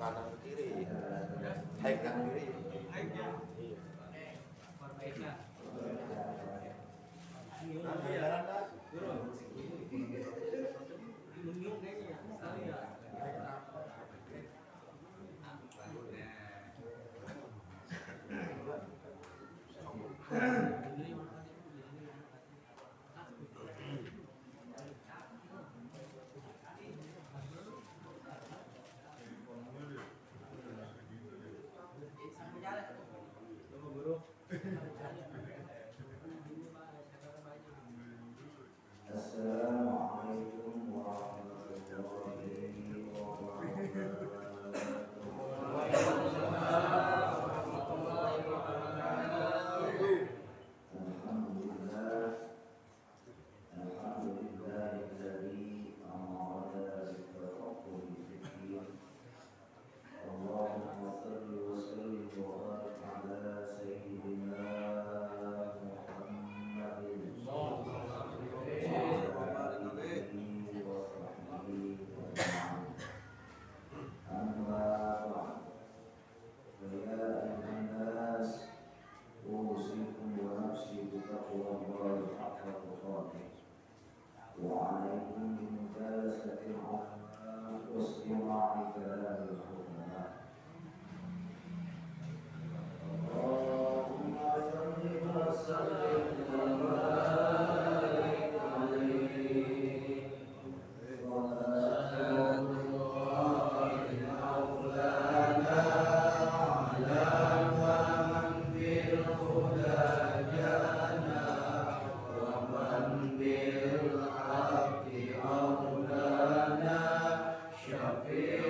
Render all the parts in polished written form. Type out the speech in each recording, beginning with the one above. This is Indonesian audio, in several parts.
kanan ke kiri. Hike ke kiri. Hike-nya. Iya. Perbaikan. Menyuk kayaknya sekali ya. Assalamualaikum warahmatullahi wabarakatuh. Alhamdulillahilladzi amara bil-tafaqqih fid-din. Allahumma shalli wa sallim wa barik ala sayyidina Muhammadin وعليكم بمجالسة العلماء واستماع كلام الحكماء. اللهم صل وسلم وبارك عليه وعلى الله مولانا على من بالهدى جاءنا ومن بالحق أولانا شفيع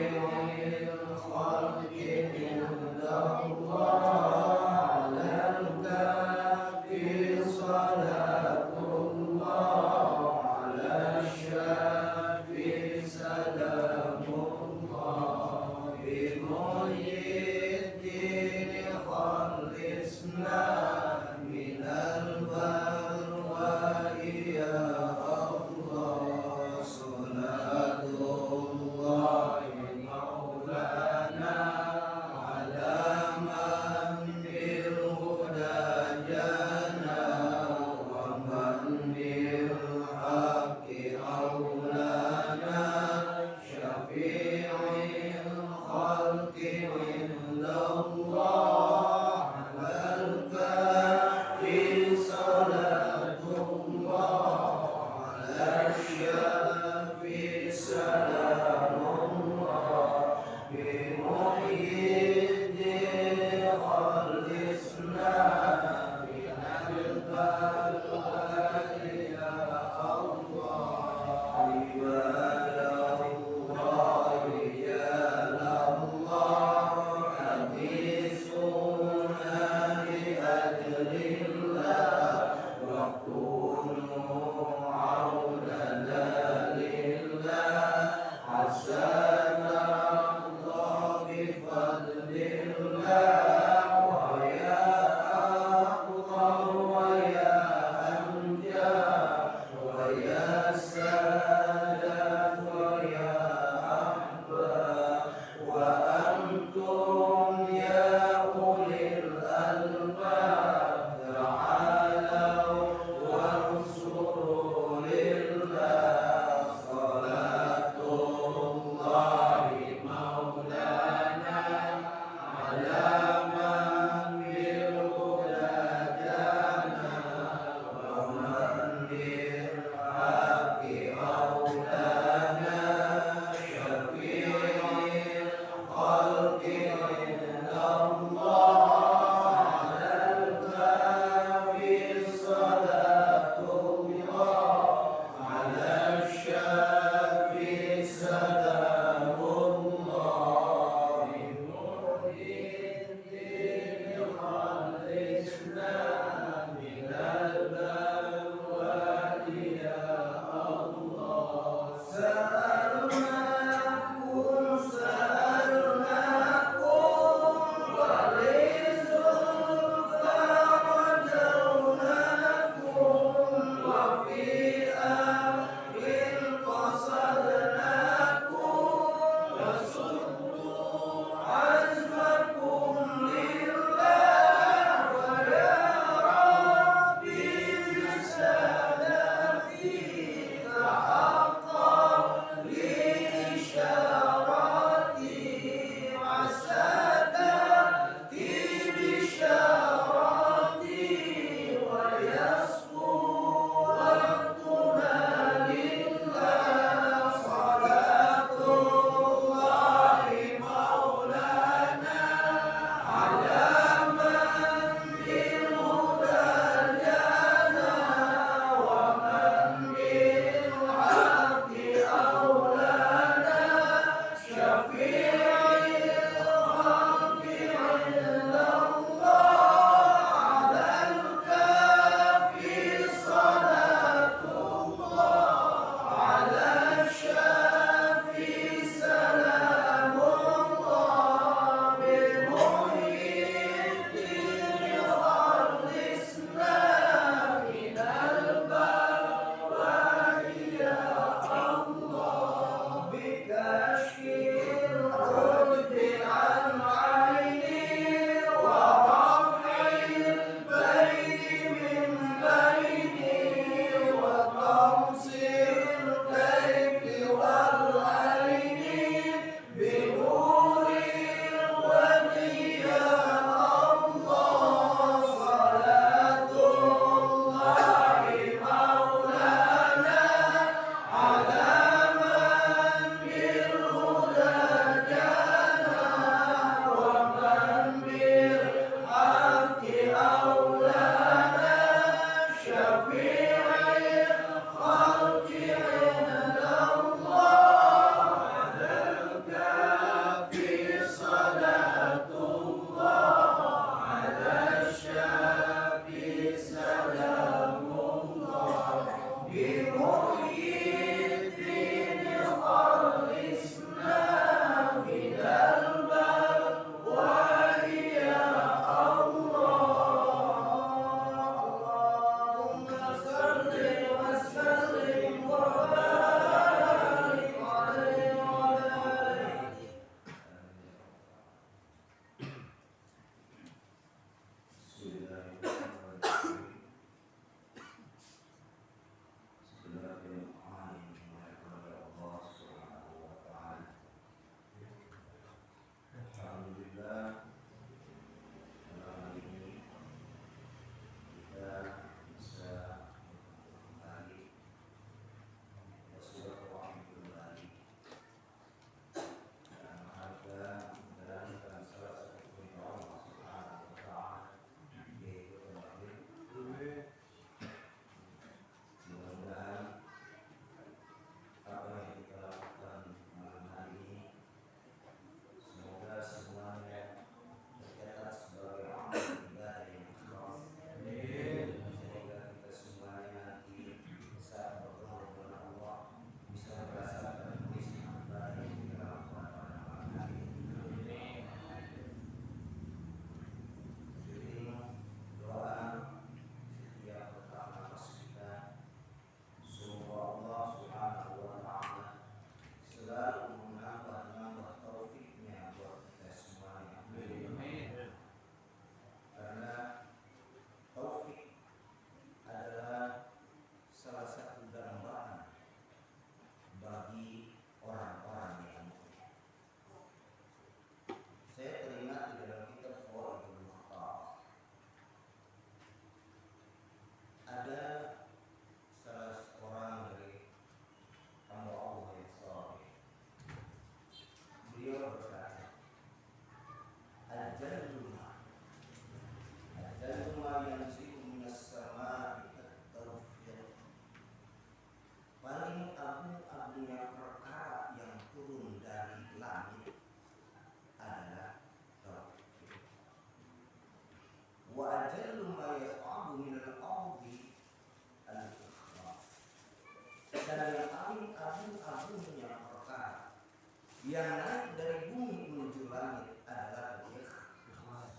yang naik dari bumi menuju langit adalah ikhlas.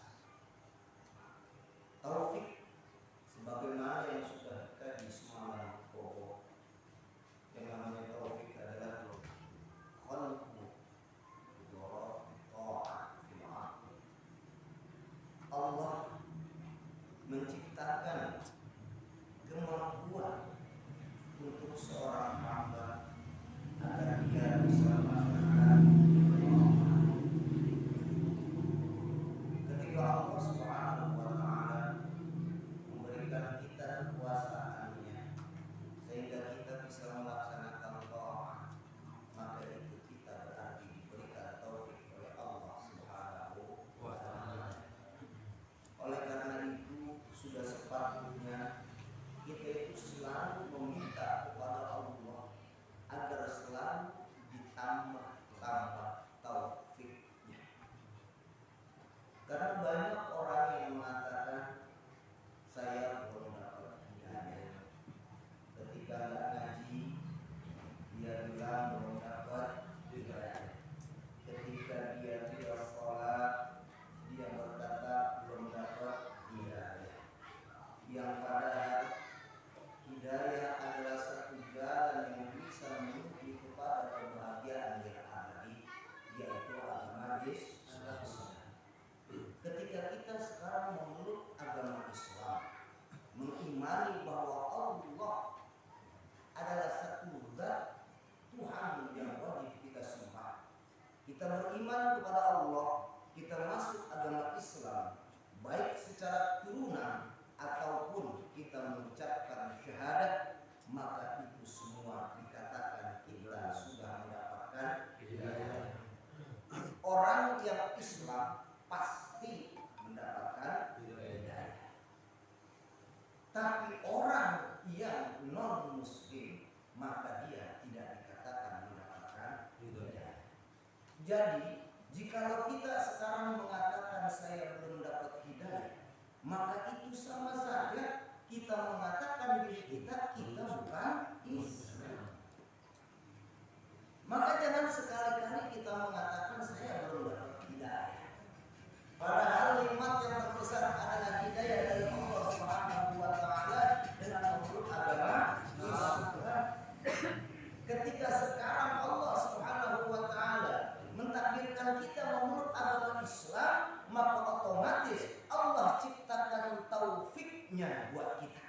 Taufik sebagaimana yang sudah dikaji semalam bahwa yang namanya taufik adalah khalqu idhar ta'at fil aql. Allah menciptakan kemampuan untuk seorang hamba agar dia bisa melaksanakan kemampuan. Ketika Allah Subhanahu wa taala memberikan kita kekuasaannya sehingga kita bisa melaksanakan taat, maka itu kita berarti diberikan taufik oleh Allah Subhanahu wa taala. Oleh karena itu sudah sepatutnya kita itu selalu meminta kepada Allah agar selalu ditambah taufiknya. Karena banyak orang yang mengatakan saya belum dapat hidayah. Ketika nggak ngaji, dia bilang belum dapat hidayah. Ketika dia tidak sholat, dia berkata belum dapat hidayah. Yang padahal hidayah adalah satu jalan yang bisa menuju kepada kebahagiaan yang abadi, yaitu agama Islam. Ketika kita sekarang memeluk agama Islam, mengimani bahwa Allah adalah satu zat Tuhan yang wajib kita sembah, kita beriman kepada Allah, kita masuk agama Islam, baik secara turunan ataupun kita mengucapkan syahadat, maka itu semua dikatakan kita sudah mendapatkan hidayah. Orang yang Islam pasti mendapatkan hidayah. Tapi orang yang non muslim maka dia tidak dikatakan mendapatkan hidayah. Jadi jikalau kita sekarang mengatakan saya belum dapat hidayah, maka itu sama saja kita mengatakan diri kita bukan Islam. Maka jangan sekali-kali kita mengatakan saya belum dapat hidayah. Padahal nikmat yang terbesar adalah hidayah dari Allah Subhanahu wa taala dengan memeluk agama Islam. Ketika sekarang Allah Subhanahu wa taala mentakdirkan kita memeluk agama Islam, maka otomatis Allah ciptakan taufiknya buat kita.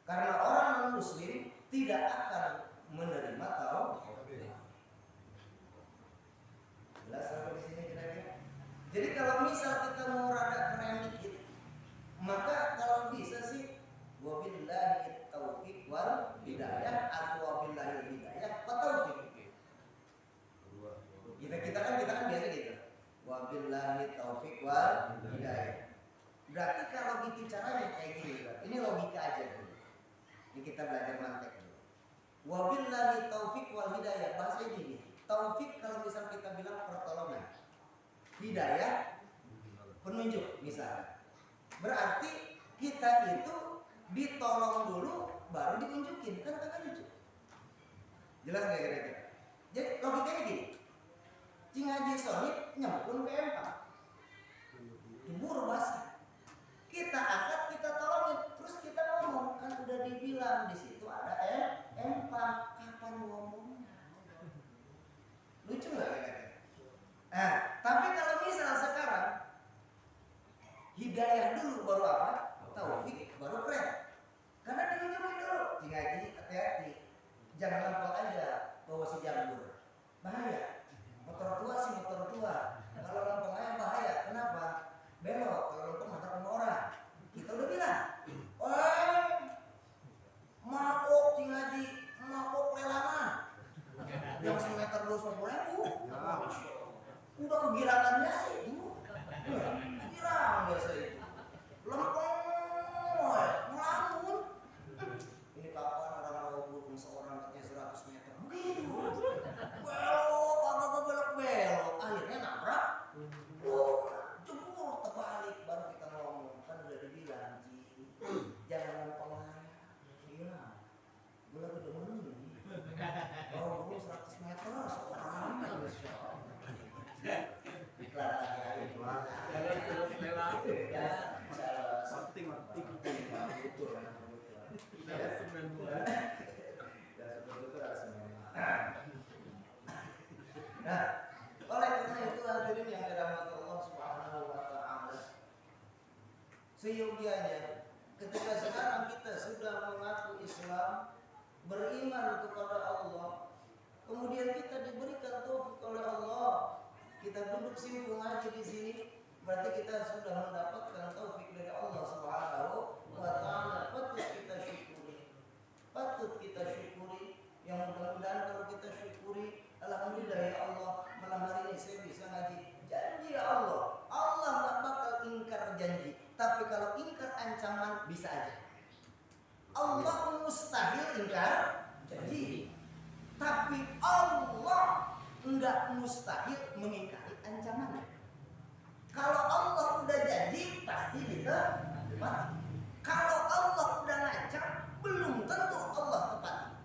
Karena orang non-muslim tidak akan menerima taufik. Jelas sampai di sini kira-kira? Jadi kalau misal kita mau rada keren dikit, maka kalau bisa sih wabillahi taufik wal hidayah atau wabillahi hidayah wa taufik. Kita kan biasa gitu. Wabillahi taufik wal hidayah. Berarti kalau gitu caranya kayak gini, ini logika aja dulu. Ini kita belajar mantek dulu. Wabillahi taufik wal hidayah, bahasa ini. Taufik kalau misal kita bilang pertolongan, hidayah penunjuk misalnya. Berarti kita itu ditolong dulu baru ditunjukin, kan lucu. Jelas nggak kira-kira? Jadi logikanya gini. Cing Haji Sonit nyemplung ke empang, jebur basah. Kita angkat, kita tolongin, terus kita ngomong, kan udah dibilang di situ ada empang, kapan ngomongnya? Lucu nggak kira-kira? Tapi kalau misal sekarang hidayah dulu baru apa? Taufik baru keren. Karena ditunjukin dulu, Cing Haji hati-hati, jangan lampau aja bawa si jambur, bahaya. Motor tua sih motor tua. Kalau lempeng aja bahaya. Kenapa? Belok. Kalau lempeng mata sama orang. itu harus nah, oleh karena itu hadirin yang dirahmati Allah Subhanahu wa taala, seyogianya ketika sekarang kita sudah mengaku Islam, beriman kepada Allah, kemudian kita diberikan taufik oleh Allah, kita duduk simpul ngaji di sini, berarti kita sudah mendapatkan taufik dari Allah Subhanahu wa taala. Patut kita syukuri. Yang mudah-mudahan kalau kita syukuri, alhamdulillah ya Allah, malam hari ini saya bisa ngaji. Janji ya Allah, Allah nggak bakal ingkar janji. Tapi kalau ingkar ancaman bisa aja. Allah mustahil ingkar janji, tapi Allah nggak mustahil mengingkari ancamannya. Kalau Allah udah janji pasti ditepati. Kalau Allah udah ngancam belum tentu Allah tepati.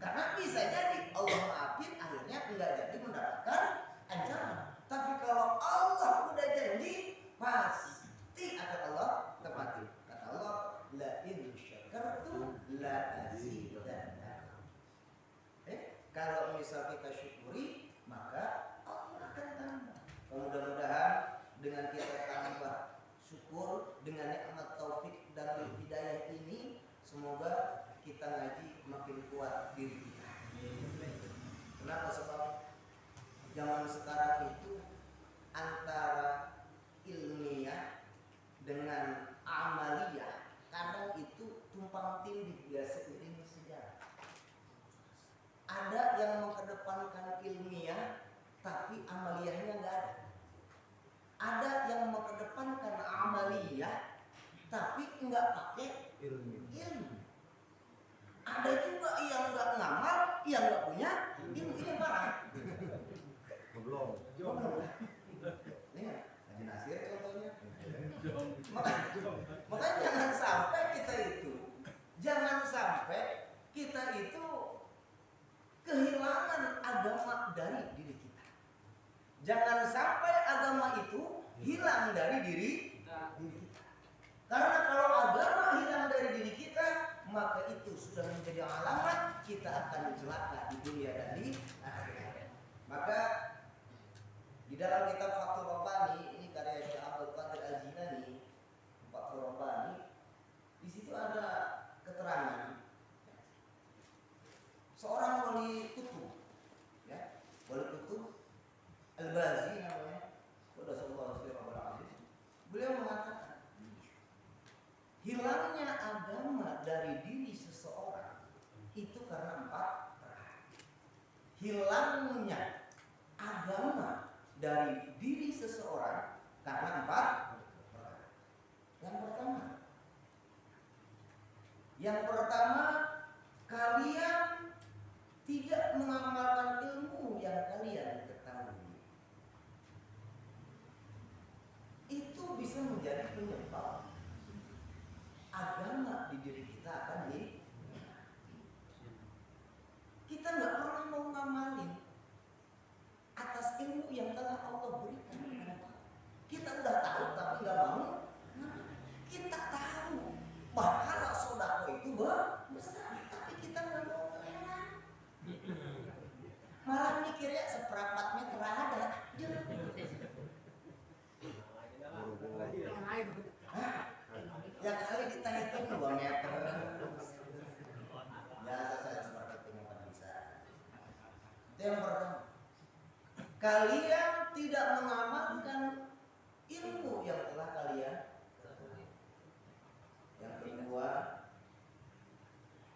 Karena bisa jadi Allah maafin akhirnya enggak jadi mendapatkan ancaman. Tapi kalau Allah udah janji pasti akan Allah tepati. Kata Allah, la in syakartum la azidannakum. Kalau misal kita syukuri, maka Allah akan tambah. Mudah-mudahan dengan kita tambah syukur dengan nikmat taufik dan hidayah ini, semoga kita ngaji makin kuat diri kita. Kenapa? Sebab zaman sekarang itu antara ilmiah dengan amaliyah kadang itu tumpang tindih, dia seiring sejarah. Ada yang mengedepankan ilmiah tapi amaliyahnya nggak ada. Ada yang mengedepankan amaliyah tapi nggak pakai ilmu. Ada juga yang nggak ngamal, yang nggak punya ilmu. Ini parah. Belum. Ini Haji Nasir contohnya. Makanya jangan sampai kita itu kehilangan agama dari diri kita. Jangan sampai agama itu hilang dari diri kita. Karena kalau agama hilang dari diri kita, maka itu sudah menjadi alamat kita akan celaka di dunia dan di akhirat. Maka di dalam kitab Fathur Rabbani, ini karya Syekh Abdul Qadir Al-Jilani, Fathur Rabbani, di situ ada keterangan seorang wali kutub, ya, wali kutub Al-Bazi namanya, beliau mengatakan hilangnya agama dari diri seseorang itu karena 4 perkara. Hilangnya agama dari diri seseorang karena 4 perkara. Yang pertama, kalian tidak mengamalkan ilmu yang kalian ketahui. Itu bisa menjadi penyebab agama di diri kita akan kita nggak pernah mau ngamalin atas ilmu yang telah Allah berikan. Kita udah tahu tapi nggak mau. Kita tahu pahala sodako itu besar, tapi kita nggak mau ngamalin. Malah mikirnya seperempatnya terada. Ya kali kita hitung 2 meter. Biasa saya seperti itu nggak bisa. Itu yang pertama. Kalian tidak mengamalkan ilmu yang telah kalian ketahui. Yang kedua,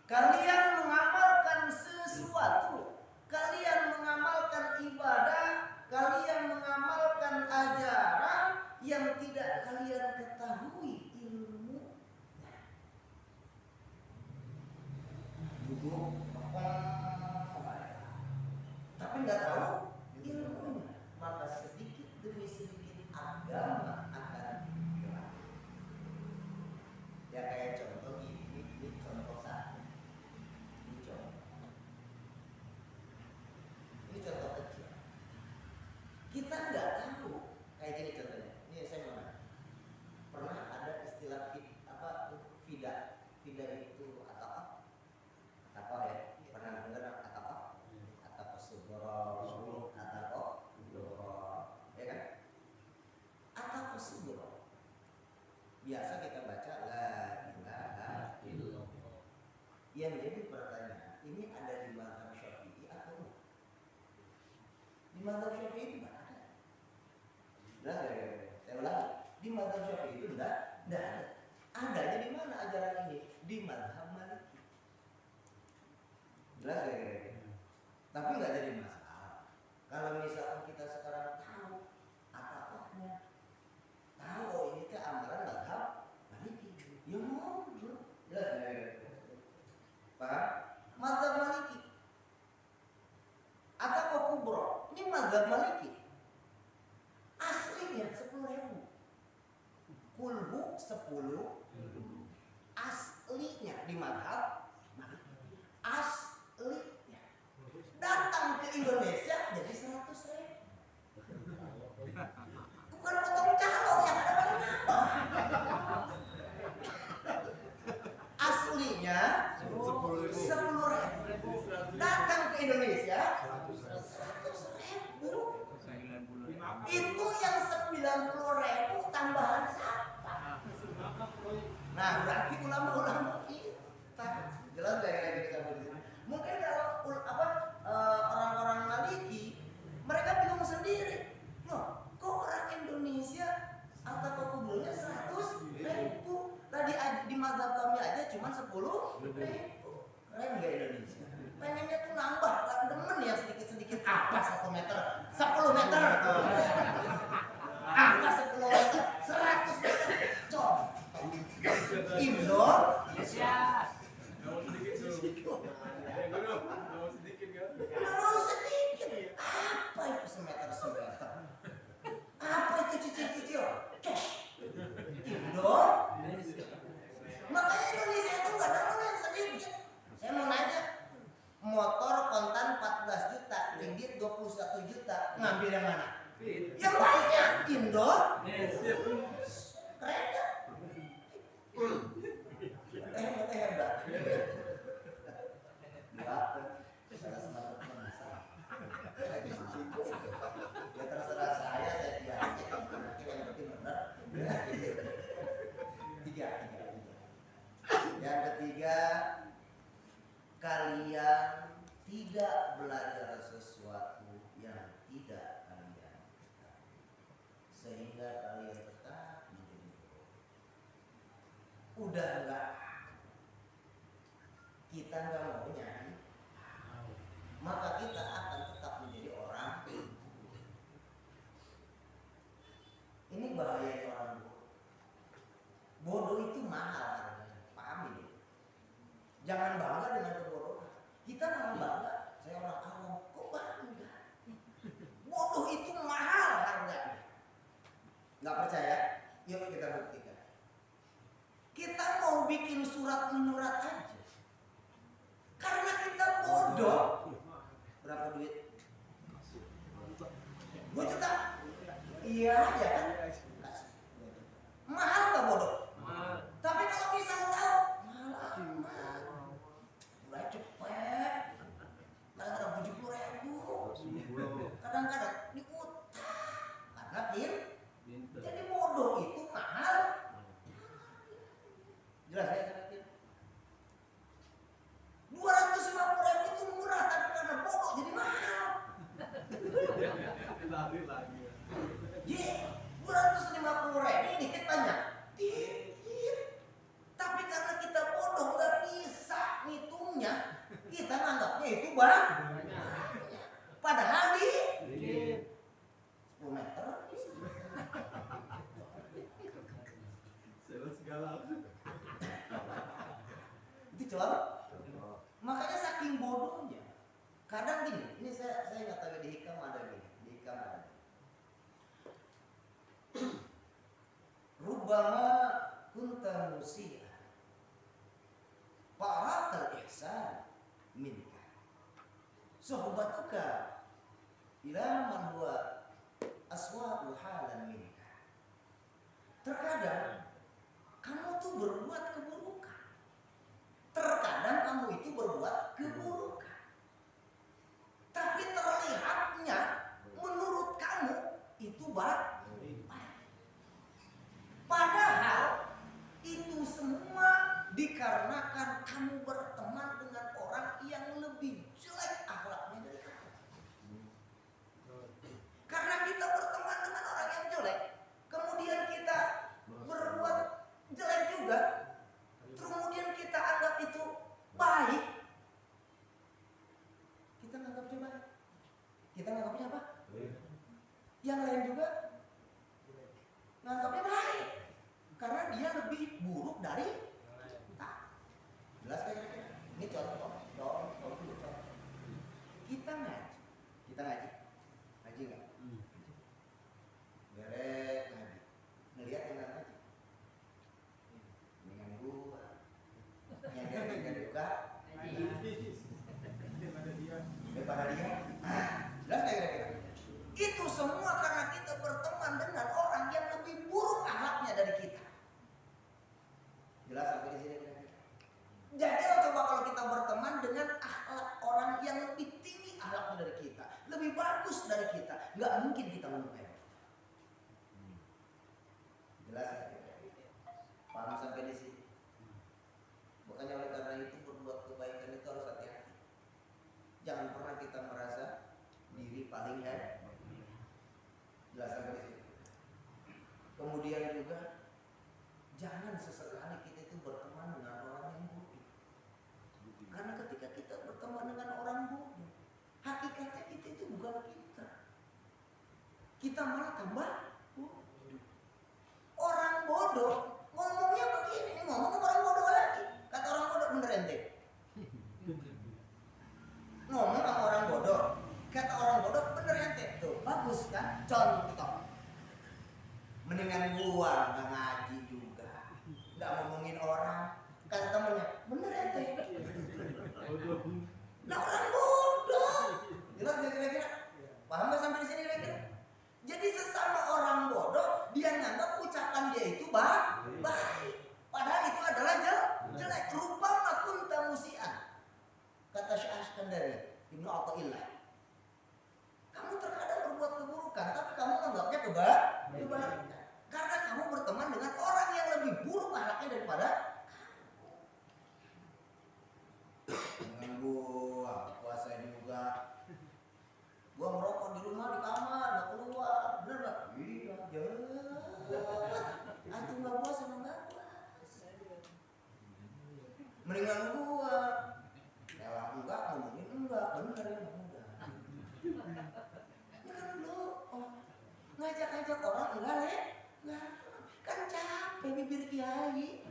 kalian mengamalkan sesuatu. Kalian mengamalkan ibadah, kalian mengamalkan ajaran yang tidak kalian ketahui ilmu. Duduk, tapi nggak tahu ilmunya, maka sedikit demi sedikit agama akan hilang. Ya kayak contoh ini contoh satu. Ini contoh kecil. Kita nggak tahu kayak gini contohnya. Ini saya mau nanya. Pernah ada istilah fida itu atau Yang jadi pertanyaan, ini ada di mazhab Syafi'i atau enggak? Di mazhab Syafi'i itu enggak ada. Jelas ya? Saya ulangi, di mazhab Syafi'i itu enggak ada. Adanya di mana ajaran ini? Di mazhab Maliki. Jelas ya? Tapi enggak jadi masalah. Kalau misalkan kita sekarang tahu apa-apanya, tahu ini ke amalan mazhab Maliki, ya mau, jelas ya? Paham? Mazhab Maliki atau kubro, ini mazhab Maliki. Aslinya 10.000. Kulhu 10. Aslinya di mazhab Maliki. Aslinya datang ke Indonesia jadi 100.000. Bukan potong calo yang ada paling nambah. Aslinya 10.000 datang ke Indonesia 100.000. Itu yang 90.000 tambahan siapa? Nah berarti ulama-ulama kita jelas gak ya kita begitu. Mungkin kalau orang-orang Maliki mereka bingung sendiri. Loh, kok orang Indonesia atau kok kubulnya 100.000? Tadi di mazhab kami aja cuma 10.000. Keren gak Indonesia? Pengennya tuh nambah, demen ya sedikit-sedikit. Apa 1 meter? 10 meter. Apa 10 meter? 100 meter. Coba. Indonesia. Mau sedikit. Apa itu semeter? Apa itu cicil-cicil? Makanya Indonesia itu nggak ada orang yang sedikit. Saya mau nanya, motor kontan 14 juta, ringgit 21 juta, ngambil yang mana? Yang banyak. Indonesia. Keren gak? Hebat. Salah semangat masalah. Ya terserah saya diajak. Yang penting benar. Tiga. Yang ketiga, kalian tidak belajar sesuatu yang tidak kalian sehingga kalian tetap menjadi bodoh. Udah enggak, kita enggak mau nyari, maka kita akan tetap menjadi orang. Ini bahaya orang bodoh. Bodoh itu mahal harganya. Paham ini? Jangan bangga dengan kebodohan. Kita malah bangga. Saya orang awam, kok bangga? Bodoh itu mahal harganya. Nggak percaya? Yuk kita buktikan. Kita mau bikin surat menyurat aja. Karena kita bodoh. Berapa duit? 2 juta. Iya aja kan? Mahal nggak bodoh? Mahal. Tapi kalau misal tahu, mahal. Udah cepet. Kadang-kadang 70.000. Kadang-kadang diutang. Karena pinter. Jadi bodoh itu mahal. Jelas ya? 250.000 itu murah, tapi karena bodoh jadi mahal. Lagi. Ye, 250.000 dikit banyak. Dikit. Tapi karena kita bodoh nggak bisa ngitungnya, kita nganggapnya itu banyak. Padahal dikit. 10 meter. Segala. Itu coba. Makanya saking bodohnya. Kadang gini, ini saya nggak tahu di hikam ada gini, di hikam ada. Rubbama kunta musi'an fa'arakal ihsan minka suhbatuka ila man huwa aswa'u halan minka. Terkadang kamu tuh berbuat keburukan. Terkadang kamu itu berbuat keburukan. Tapi terlihatnya menurut kamu itu baik. Padahal itu semua dikarenakan kamu berteman buruk dari jelas kayak gitu. Ini contoh dulu. Kita ngaji nggak? Beres ngaji, ngelihat yang nggak ngaji, dengan gua, nyadar juga, daripada dia, jelas kayak kira-kira. Itu semua karena kita berteman dengan orang yang lebih buruk akhlaknya dari kita. Jelas sampai di sini kira-kira. Jadi coba kalau kita berteman dengan akhlak orang yang lebih tinggi akhlaknya dari kita, lebih bagus dari kita, nggak mungkin kita menyukai. Jelas ya? Paham sampai di sini? Makanya oleh karena itu berbuat kebaikan itu harus hati-hati. Jangan pernah kita merasa diri paling hebat. Jelas sampai di sini. Kemudian juga jangan sesekali kita itu berteman dengan orang yang bodoh. Karena ketika kita berteman dengan orang bodoh, hakikatnya kita itu bukan kita. Kita malah tambah bodoh. Orang bodoh ngomongnya begini, ngomong orang bodoh lagi. Kata orang bodoh, bener ente. Ngomong sama orang bodoh, kata orang bodoh, bener ente. Tuh, bagus kan? Contoh. Mendingan gua nggak ngaji juga, nggak ngomongin orang. Kata temennya, bener ente. Nah orang bodoh. Jelas kira-kira? Paham nggak sampai di sini kira-kira? Jadi sesama orang bodoh, dia nganggap ucapan dia itu baik. Padahal itu adalah jelek. Rupama kunta musian. Kata Syekh Iskandari, Ibnu Athaillah. Kamu terkadang berbuat keburukan, tapi kamu menganggapnya kebaikan. Karena kamu berteman dengan orang yang lebih buruk akhlaknya daripada dengan gua puasa juga. Gua merokok di rumah di kamar, nggak keluar, bener nggak? Iya, jangan. Antum nggak puas emang nggak puas. Mendingan gua, kalau enggak ngomongin enggak, bener ya enggak. Ya kan lu, ngajak-ngajak orang enggak nggak, kan capek bibir kiai,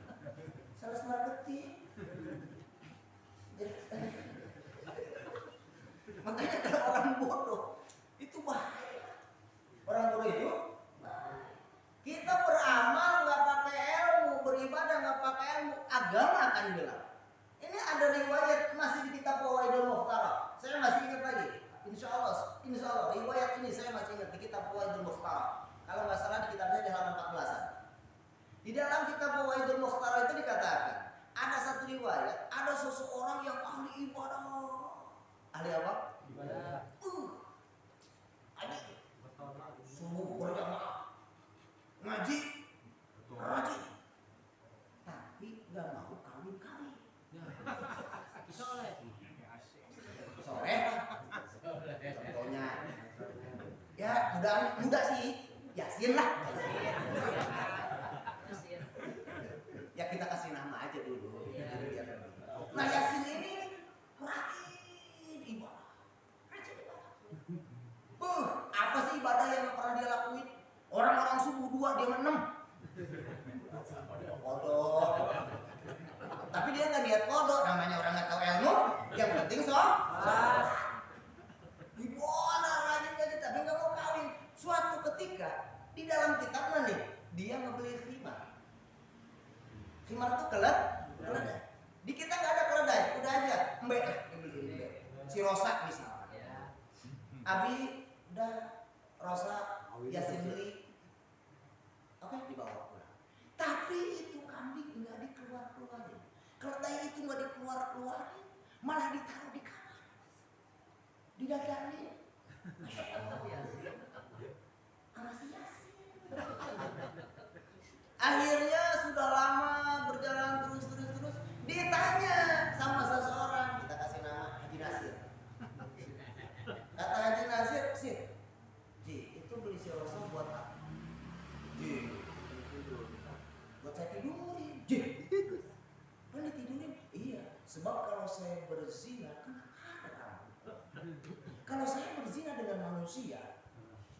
sales marketing. Makanya kalau orang bodoh itu bahaya. Orang bodoh itu bahaya. Kita beramal nggak pakai ilmu, beribadah nggak pakai ilmu, agama akan bilang. Ini ada riwayat masih di kitab Fawaidul Mukhtarah. Saya masih ingat lagi. Insya Allah riwayat ini saya masih ingat di kitab Fawaidul Mukhtarah. Kalau nggak salah di kitabnya di halaman 14-an. Di dalam kitab Fawaidul Mukhtarah itu dikatakan ada satu riwayat, ada seseorang yang ahli ibadah. Ahli apa? Ibadah. Ahli subuh berjamaah, ngaji, rajin, tapi nggak mau kawin. Soleh. Contohnya, ya muda sih, Yasin lah. Ya kita kasih nama aja dulu. Nah Yasin ini rajin ibadah. Apa sih ibadah yang pernah dia lakuin? Orang-orang subuh 2 dia 6. Kodok. Tapi dia nggak niat kodok, namanya orang nggak tahu ilmu. Yang penting sholat. Ibadah rajin aja tapi nggak mau kawin. Suatu ketika di dalam kitabnya nih dia ngebeli khimar. Khimar itu keledai. Di kita nggak ada keledai, udah aja mbak dibeli. Si Rosa misalnya. Abi udah Rosa Yasin beli. Oke, dibawa pulang. Tapi itu kambing nggak dikeluar-keluarin. Keledai itu nggak dikeluar-keluarin, malah ditaruh di kamar. Didadarin. Sama si Yasin. Akhirnya sudah lama berjalan terus ditanya sama seseorang, kita kasih nama Haji Nasir. Kata Haji Nasir, Sir, Ji, itu beli si Rosa buat apa? Ji, buat saya tidurin. Ji, boleh tidurin? Iya, sebab kalau saya berzina kan haram. Kalau saya berzina dengan manusia,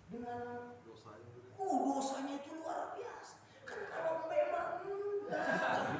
dengan dosanya itu luar biasa. Kan kalau memang enggak.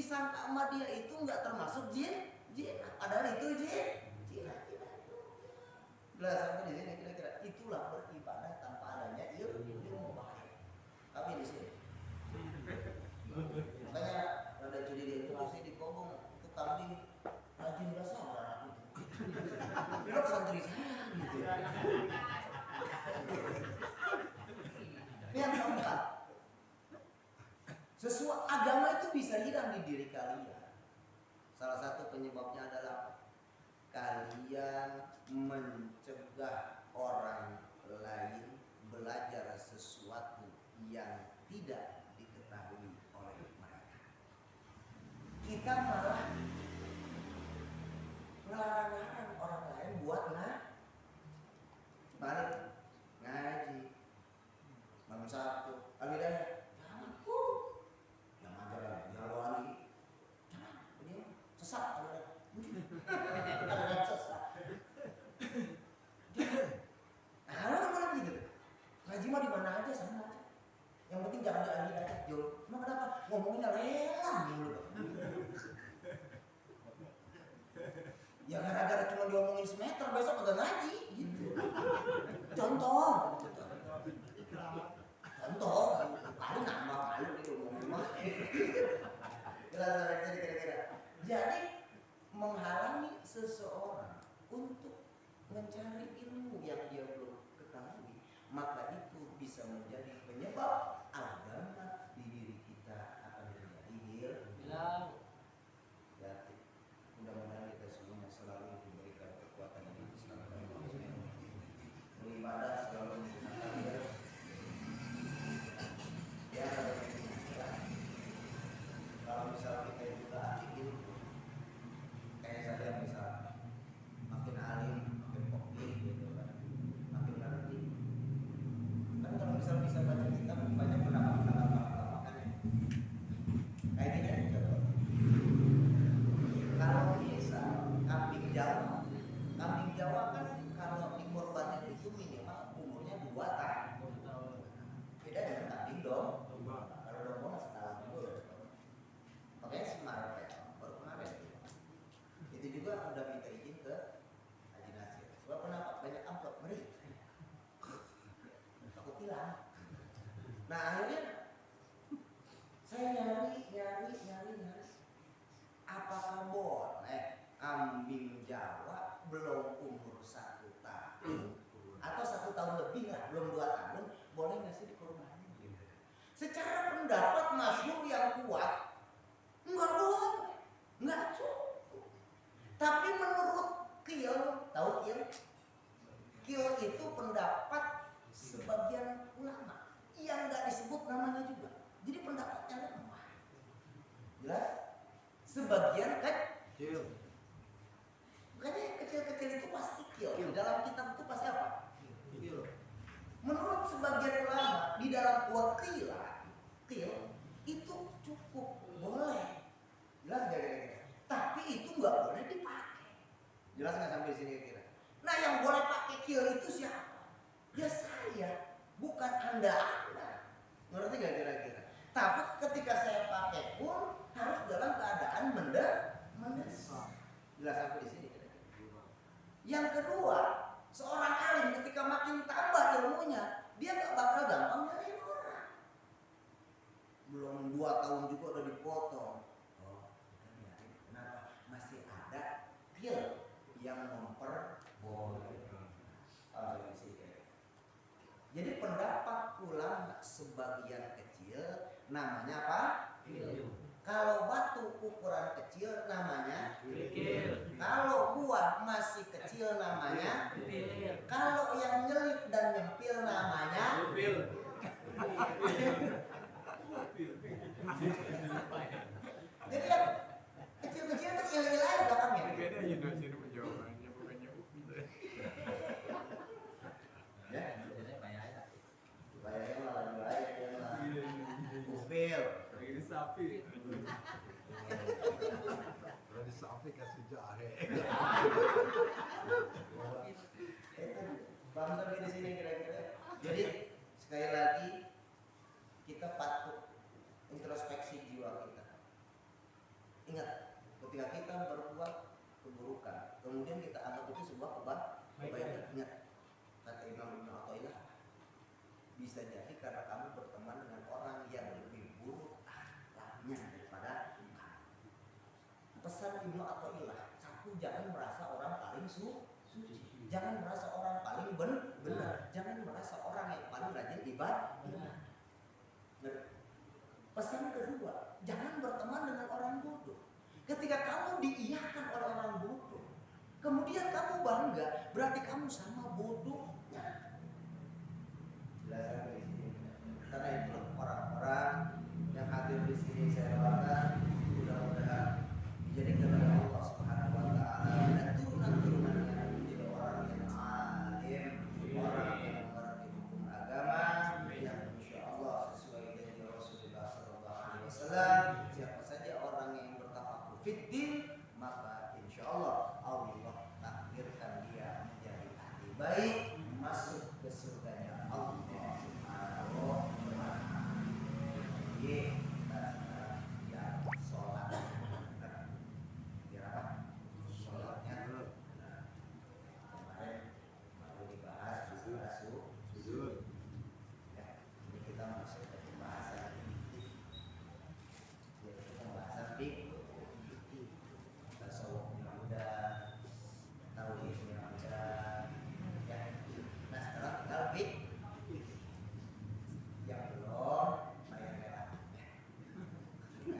disangka sama dia itu nggak termasuk jin, padahal itu jin. Jelas sampai di sini kira-kira itulah beribadah tanpa adanya ilmu bahaya. Tapi di sini, makanya ada judi di Indonesia di Kobong itu kambing rajin basah anak itu. Bilang santri saya gitu. Yang keempat, sesuatu agama itu bisa hilang di diri kalian. Salah satu penyebabnya adalah kalian mencegah orang lain belajar sesuatu yang tidak diketahui oleh mereka. Kita malah ngelarang-larang orang lain buat balik ngaji malam Sabtu. Alhamdulillah, jangan ajar jalwani, jangan ini sesat sesat. Nah, mana begitu? Ngaji mah di mana aja sama aja. Yang penting jangan diajak jol. Emang kenapa? Ngomonginnya lelang dulu. Ya gara-gara cuma diomongin semeter besok kagak ngaji gitu. Contoh, paling nambah malu nih ngomongin mah. Kira-kira. Jadi menghalangi seseorang untuk mencari ilmu yang dia belum ketahui, maka itu bisa menjadi penyebab agama di diri kita akan menjadi hilang. Jadi mudah-mudahan kita semuanya selalu diberikan kekuatan yang besar beribadah selalu menggunakan ya kalau misal kita juga ahli ilmu kayak saya misal makin alim makin kopi gitu kan makin ngerti kan kalau misal bisa baca kitab banyak pendapat makanya kayak gini aja contoh kalau misal kambing Jawa kan kalau dikorbanin itu minimal umurnya 2 tahun beda dengan kambing dong kalau domba masih setahun dulu makanya Semarang baru kemarin itu juga udah minta izin ke Haji Nasir sebab kenapa banyak amplop ngeri takut hilang. Nah akhirnya saya nyari apakah boleh kambing Jawa belum umur 1 tahun atau 1 tahun lebih lah belum 2 tahun boleh nggak sih dikorbanin? Secara pendapat masyhur yang kuat nggak boleh, nggak cukup. Tapi menurut Qil, tahu Qil? Qil itu pendapat sebagian ulama yang nggak disebut namanya juga. Jadi pendapatnya lemah. Jelas? Sebagian kecil. Makanya yang kecil-kecil itu pasti Qil. Dalam kitab itu pasti apa? Qil. Menurut sebagian ulama di dalam Qil itu cukup boleh. Jelas nggak kira-kira? Tapi itu nggak boleh dipakai. Jelas nggak sampai di sini kira? Nah yang boleh pakai Qil itu siapa? Ya saya, bukan anda. Ngerti nggak kira-kira? Tapi ketika saya pakai pun harus dalam keadaan mendesak. Jelas sampai di sini kira-kira? Yang kedua, seorang alim ketika makin tambah ilmunya, dia nggak bakal gampang nyari orang. Belum 2 tahun juga udah dipotong. Kenapa? Masih ada Qil yang memperbolehkan. Jadi pendapat ulama sebagian kecil namanya apa? Qil. Kalau batu ukuran kecil namanya Qil. Kalau buah masih kecil namanya Qil. Kalau yang nyelip dan nyempil namanya Qil. Jadi yang kecil-kecil itu il-il aja belakangnya. Beda aja dong sini penjawabannya bukannya Ya, bayarnya malah dibayar dia malah upil. Ini sapi. Berarti sapi kasih jahe. Itu paham sampai di sini kira-kira. Jadi sekali lagi kita Ketika kita berbuat keburukan, kemudian kita anggap itu sebuah kebaikan. Ingat kata Imam Ibnu Athaillah, bisa jadi karena kamu berteman dengan orang yang lebih buruk akhlaknya daripada kamu. Pesan Ibnu Athaillah, satu, jangan merasa orang paling suci, jangan merasa orang paling benar, jangan merasa orang yang paling rajin ibadah. Pesan kedua, jangan berteman dengan orang bodoh. Ketika kamu diiyakan oleh orang bodoh, kemudian kamu bangga, berarti kamu sama bodohnya. Jelaskan di sini. Karena itu orang-orang yang hadir di sini saya doakan mudah-mudahan dijadikan oleh Allah Subhanahu wa taala dan turunan-turunannya menjadi orang yang alim, orang yang mengerti hukum agama, yang insyaallah sesuai dengan Rasulullah sallallahu alaihi wasallam. Siapa saja orang yang bertafaqquh fiddin, maka insyaallah Allah takdirkan dia menjadi ahli baik